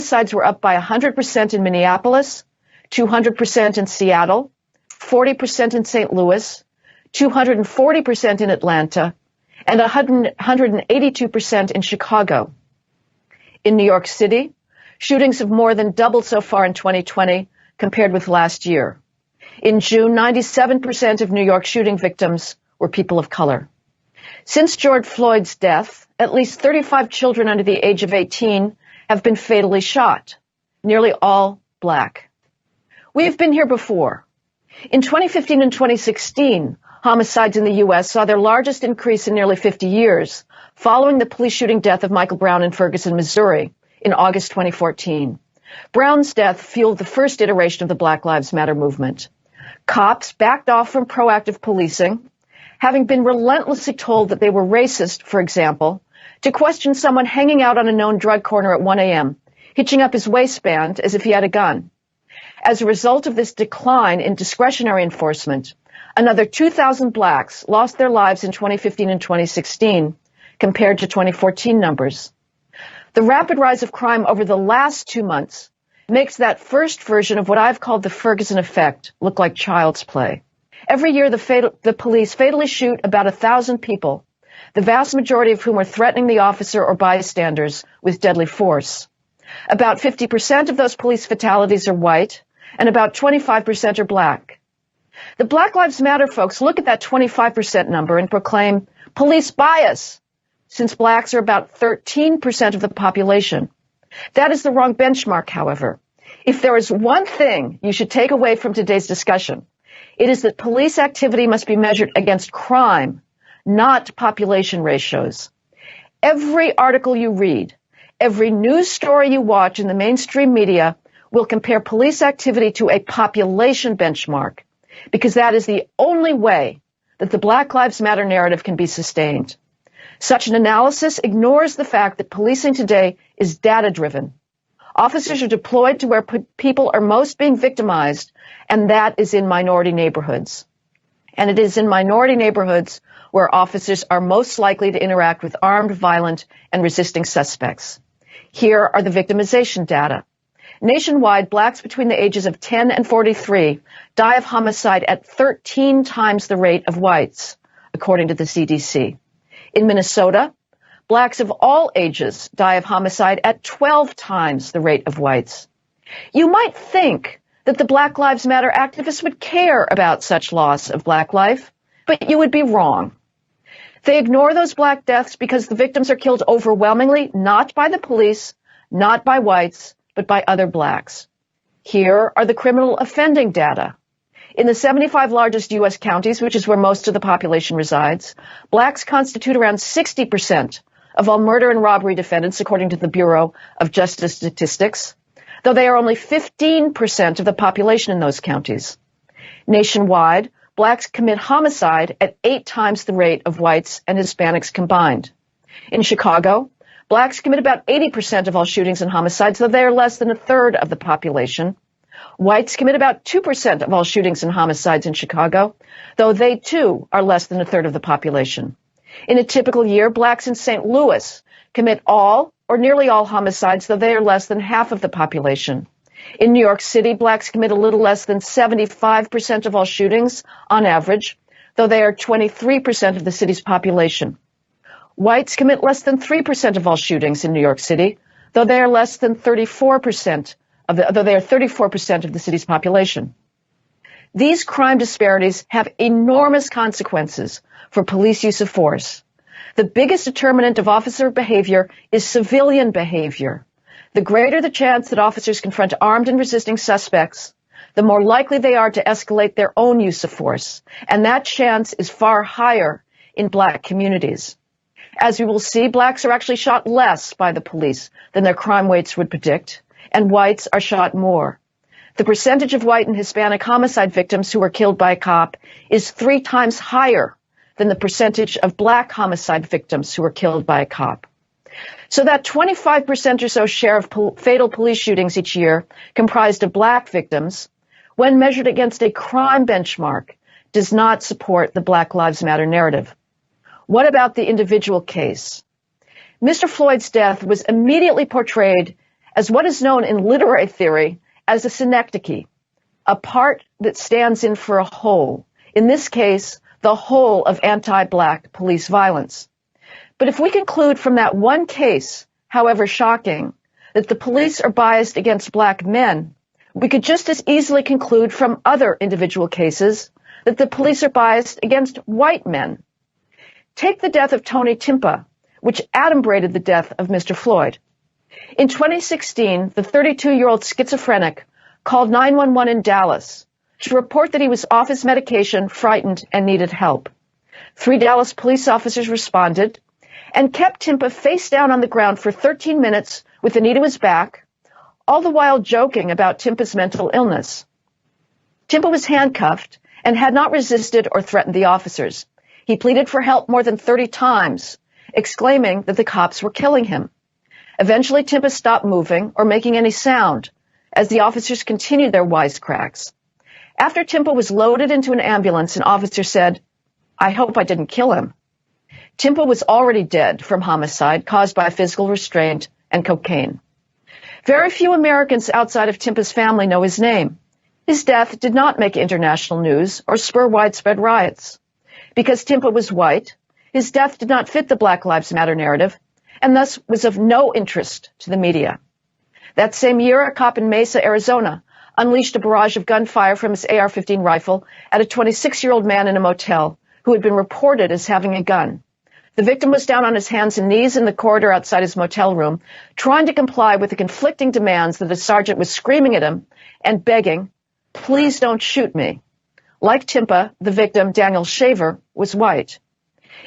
homicides were up by 100% in Minneapolis, 200% in Seattle, 40% in St. Louis, 240% in Atlanta, and 182% in Chicago. In New York City, shootings have more than doubled so far in 2020 compared with last year. In June, 97% of New York shooting victims were people of color. Since George Floyd's death, at least 35 children under the age of 18 have been fatally shot, nearly all black. We have been here before. In 2015 and 2016, homicides in the U.S. saw their largest increase in nearly 50 years, following the police shooting death of Michael Brown in Ferguson, Missouri, in August 2014. Brown's death fueled the first iteration of the Black Lives Matter movement. Cops backed off from proactive policing, having been relentlessly told that they were racist, for example, to question someone hanging out on a known drug corner at 1 a.m., hitching up his waistband as if he had a gun. As a result of this decline in discretionary enforcement, another 2,000 blacks lost their lives in 2015 and 2016 compared to 2014 numbers. The rapid rise of crime over the last 2 months makes that first version of what I've called the Ferguson effect look like child's play. Every year, the police fatally shoot about 1,000 people, the vast majority of whom are threatening the officer or bystanders with deadly force. About 50% of those police fatalities are white, and about 25% are black. The Black Lives Matter folks look at that 25% number and proclaim police bias, since blacks are about 13% of the population. That is the wrong benchmark, however. If there is one thing you should take away from today's discussion, it is that police activity must be measured against crime, not population ratios. Every article you read, every news story you watch in the mainstream media will compare police activity to a population benchmark, because that is the only way that the Black Lives Matter narrative can be sustained. Such an analysis ignores the fact that policing today is data-driven. Officers are deployed to where people are most being victimized, and that is in minority neighborhoods. And it is in minority neighborhoods where officers are most likely to interact with armed, violent, and resisting suspects. Here are the victimization data. Nationwide, blacks between the ages of 10 and 43 die of homicide at 13 times the rate of whites, according to the CDC. In Minnesota, blacks of all ages die of homicide at 12 times the rate of whites. You might think that the Black Lives Matter activists would care about such loss of black life, but you would be wrong. They ignore those black deaths because the victims are killed overwhelmingly not by the police, not by whites, but by other blacks. Here are the criminal offending data. In the 75 largest U.S. counties, which is where most of the population resides, blacks constitute around 60% of all murder and robbery defendants, according to the Bureau of Justice Statistics, though they are only 15% of the population in those counties. Nationwide, blacks commit homicide at 8 times the rate of whites and Hispanics combined. In Chicago, blacks commit about 80% of all shootings and homicides, though they are less than a third of the population. Whites commit about 2% of all shootings and homicides in Chicago, though they too are less than a third of the population. In a typical year, blacks in St. Louis commit all or nearly all homicides, though they are less than half of the population. In New York City, blacks commit a little less than 75% of all shootings on average, though they are 23% of the city's population. Whites commit less than 3% of all shootings in New York City, though they are less than 34% of the city's population. These crime disparities have enormous consequences for police use of force. The biggest determinant of officer behavior is civilian behavior. The greater the chance that officers confront armed and resisting suspects, the more likely they are to escalate their own use of force. And that chance is far higher in black communities. As we will see, blacks are actually shot less by the police than their crime rates would predict, and whites are shot more. The percentage of white and Hispanic homicide victims who are killed by a cop is 3 times higher than the percentage of black homicide victims who are killed by a cop. So that 25% or so share of fatal police shootings each year comprised of black victims, when measured against a crime benchmark, does not support the Black Lives Matter narrative. What about the individual case? Mr. Floyd's death was immediately portrayed as what is known in literary theory as a synecdoche, a part that stands in for a whole, in this case, the whole of anti-black police violence. But if we conclude from that one case, however shocking, that the police are biased against black men, we could just as easily conclude from other individual cases that the police are biased against white men. Take the death of Tony Timpa, which adumbrated the death of Mr. Floyd. In 2016, the 32-year-old schizophrenic called 911 in Dallas to report that he was off his medication, frightened, and needed help. 3 Dallas police officers responded and kept Timpa face down on the ground for 13 minutes with a knee to his back, all the while joking about Timpa's mental illness. Timpa was handcuffed and had not resisted or threatened the officers. He pleaded for help more than 30 times, exclaiming that the cops were killing him. Eventually, Timpa stopped moving or making any sound as the officers continued their wisecracks. After Timpa was loaded into an ambulance, an officer said, "I hope I didn't kill him." Timpa was already dead from homicide caused by physical restraint and cocaine. Very few Americans outside of Timpa's family know his name. His death did not make international news or spur widespread riots. Because Timpa was white, his death did not fit the Black Lives Matter narrative, and thus was of no interest to the media. That same year, a cop in Mesa, Arizona, unleashed a barrage of gunfire from his AR-15 rifle at a 26-year-old man in a motel who had been reported as having a gun. The victim was down on his hands and knees in the corridor outside his motel room, trying to comply with the conflicting demands that a sergeant was screaming at him and begging, "Please don't shoot me." Like Timpa, the victim, Daniel Shaver, was white.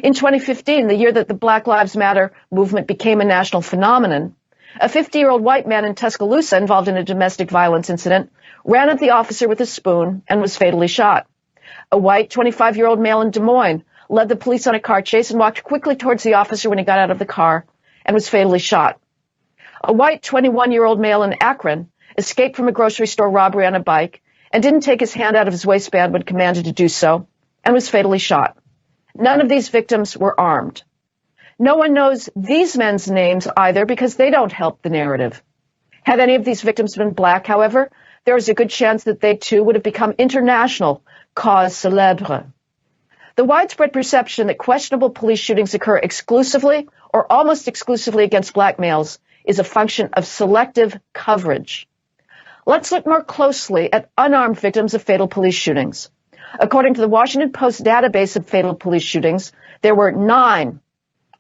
In 2015, the year that the Black Lives Matter movement became a national phenomenon, a 50-year-old white man in Tuscaloosa involved in a domestic violence incident ran at the officer with a spoon and was fatally shot. A white 25-year-old male in Des Moines led the police on a car chase and walked quickly towards the officer when he got out of the car and was fatally shot. A white 21-year-old male in Akron escaped from a grocery store robbery on a bike and didn't take his hand out of his waistband when commanded to do so and was fatally shot. None of these victims were armed. No one knows these men's names either because they don't help the narrative. Had any of these victims been black, however, there is a good chance that they too would have become international cause célèbre. The widespread perception that questionable police shootings occur exclusively or almost exclusively against black males is a function of selective coverage. Let's look more closely at unarmed victims of fatal police shootings. According to the Washington Post database of fatal police shootings, there were 9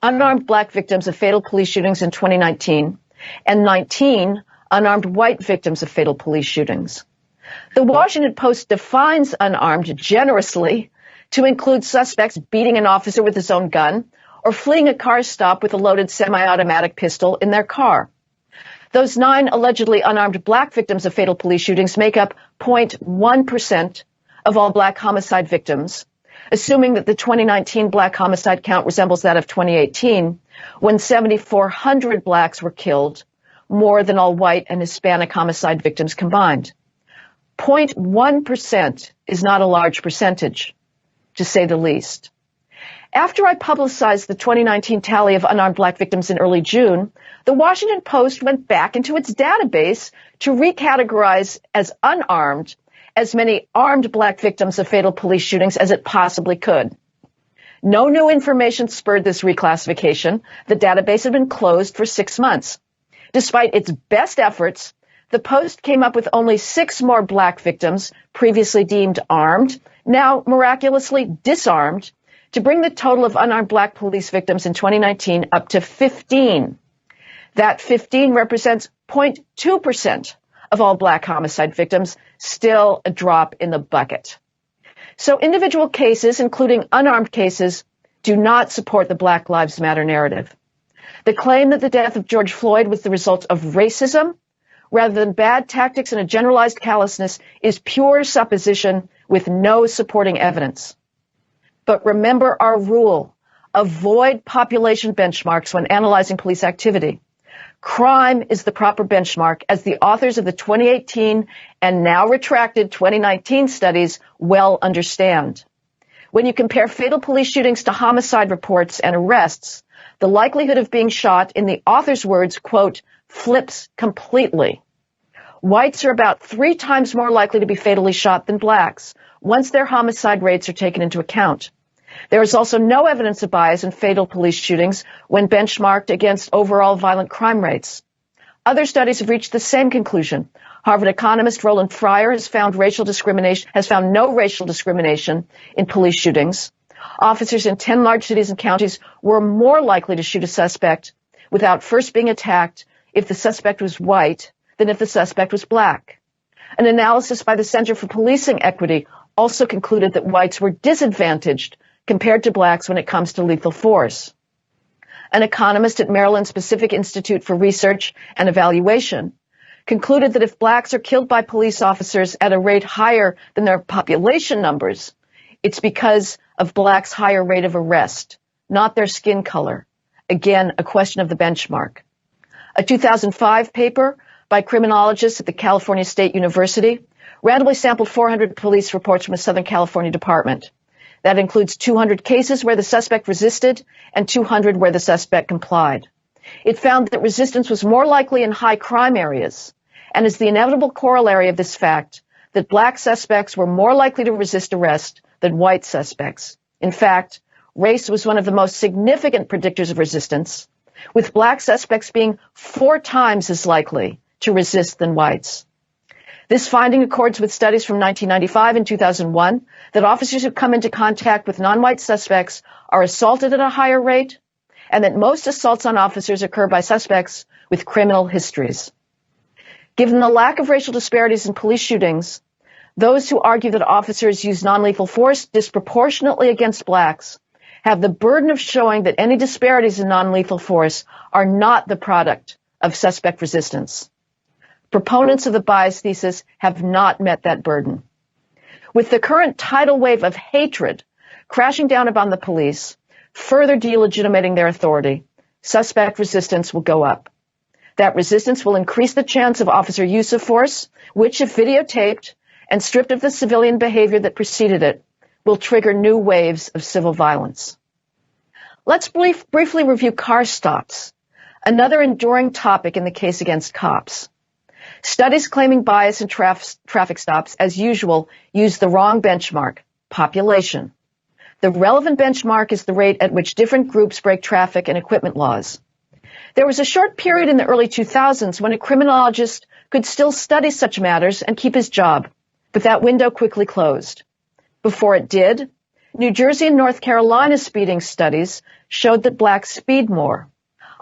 unarmed black victims of fatal police shootings in 2019 and 19 unarmed white victims of fatal police shootings. The Washington Post defines unarmed generously to include suspects beating an officer with his own gun or fleeing a car stop with a loaded semi-automatic pistol in their car. Those 9 allegedly unarmed black victims of fatal police shootings make up 0.1% of all black homicide victims, assuming that the 2019 black homicide count resembles that of 2018, when 7,400 blacks were killed, more than all white and Hispanic homicide victims combined. 0.1% is not a large percentage, to say the least. After I publicized the 2019 tally of unarmed black victims in early June, the Washington Post went back into its database to recategorize as unarmed as many armed black victims of fatal police shootings as it possibly could. No new information spurred this reclassification. The database had been closed for 6 months. Despite its best efforts, the Post came up with only 6 more black victims previously deemed armed, now miraculously disarmed, to bring the total of unarmed black police victims in 2019 up to 15. That 15 represents 0.2% of all black homicide victims, still a drop in the bucket. So individual cases, including unarmed cases, do not support the Black Lives Matter narrative. The claim that the death of George Floyd was the result of racism rather than bad tactics and a generalized callousness is pure supposition with no supporting evidence. But remember our rule: avoid population benchmarks when analyzing police activity. Crime is the proper benchmark, as the authors of the 2018 and now retracted 2019 studies well understand. When you compare fatal police shootings to homicide reports and arrests, the likelihood of being shot, in the author's words, quote, flips completely. Whites are about 3 times more likely to be fatally shot than blacks once their homicide rates are taken into account. There is also no evidence of bias in fatal police shootings when benchmarked against overall violent crime rates. Other studies have reached the same conclusion. Harvard economist Roland Fryer has found no racial discrimination in police shootings. Officers in 10 large cities and counties were more likely to shoot a suspect without first being attacked if the suspect was white than if the suspect was black. An analysis by the Center for Policing Equity also concluded that whites were disadvantaged compared to blacks when it comes to lethal force. An economist at Maryland's Pacific Institute for Research and Evaluation concluded that if blacks are killed by police officers at a rate higher than their population numbers, it's because of blacks' higher rate of arrest, not their skin color. Again, a question of the benchmark. A 2005 paper by criminologists at the California State University randomly sampled 400 police reports from a Southern California department. That includes 200 cases where the suspect resisted and 200 where the suspect complied. It found that resistance was more likely in high crime areas, and is the inevitable corollary of this fact that black suspects were more likely to resist arrest than white suspects. In fact, race was one of the most significant predictors of resistance, with black suspects being 4 times as likely to resist than whites. This finding accords with studies from 1995 and 2001 that officers who come into contact with non-white suspects are assaulted at a higher rate, and that most assaults on officers occur by suspects with criminal histories. Given the lack of racial disparities in police shootings, those who argue that officers use non-lethal force disproportionately against blacks have the burden of showing that any disparities in non-lethal force are not the product of suspect resistance. Proponents of the bias thesis have not met that burden. With the current tidal wave of hatred crashing down upon the police, further delegitimating their authority, suspect resistance will go up. That resistance will increase the chance of officer use of force, which, if videotaped and stripped of the civilian behavior that preceded it, will trigger new waves of civil violence. Let's briefly review car stops, another enduring topic in the case against cops. Studies claiming bias in traffic stops, as usual, use the wrong benchmark, population. The relevant benchmark is the rate at which different groups break traffic and equipment laws. There was a short period in the early 2000s when a criminologist could still study such matters and keep his job, but that window quickly closed. Before it did, New Jersey and North Carolina speeding studies showed that blacks speed more.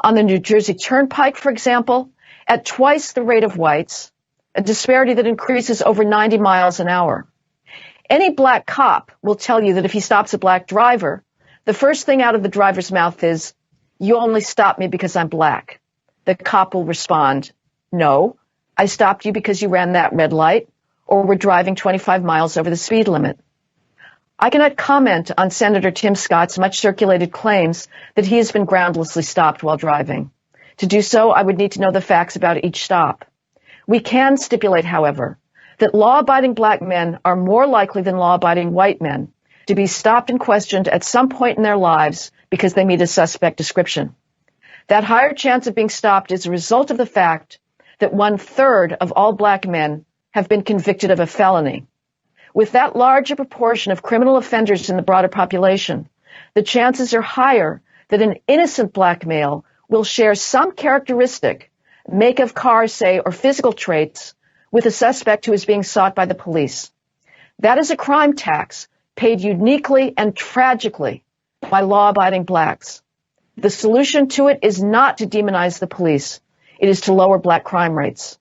On the New Jersey Turnpike, for example, at twice the rate of whites, a disparity that increases over 90 miles an hour. Any black cop will tell you that if he stops a black driver, the first thing out of the driver's mouth is, "You only stopped me because I'm black." The cop will respond, "No, I stopped you because you ran that red light or were driving 25 miles over the speed limit." I cannot comment on Senator Tim Scott's much circulated claims that he has been groundlessly stopped while driving. To do so, I would need to know the facts about each stop. We can stipulate, however, that law-abiding black men are more likely than law-abiding white men to be stopped and questioned at some point in their lives because they meet a suspect description. That higher chance of being stopped is a result of the fact that 1/3 of all black men have been convicted of a felony. With that larger proportion of criminal offenders in the broader population, the chances are higher that an innocent black male will share some characteristic, make of car, say, or physical traits with a suspect who is being sought by the police. That is a crime tax paid uniquely and tragically by law-abiding blacks. The solution to it is not to demonize the police. It is to lower black crime rates.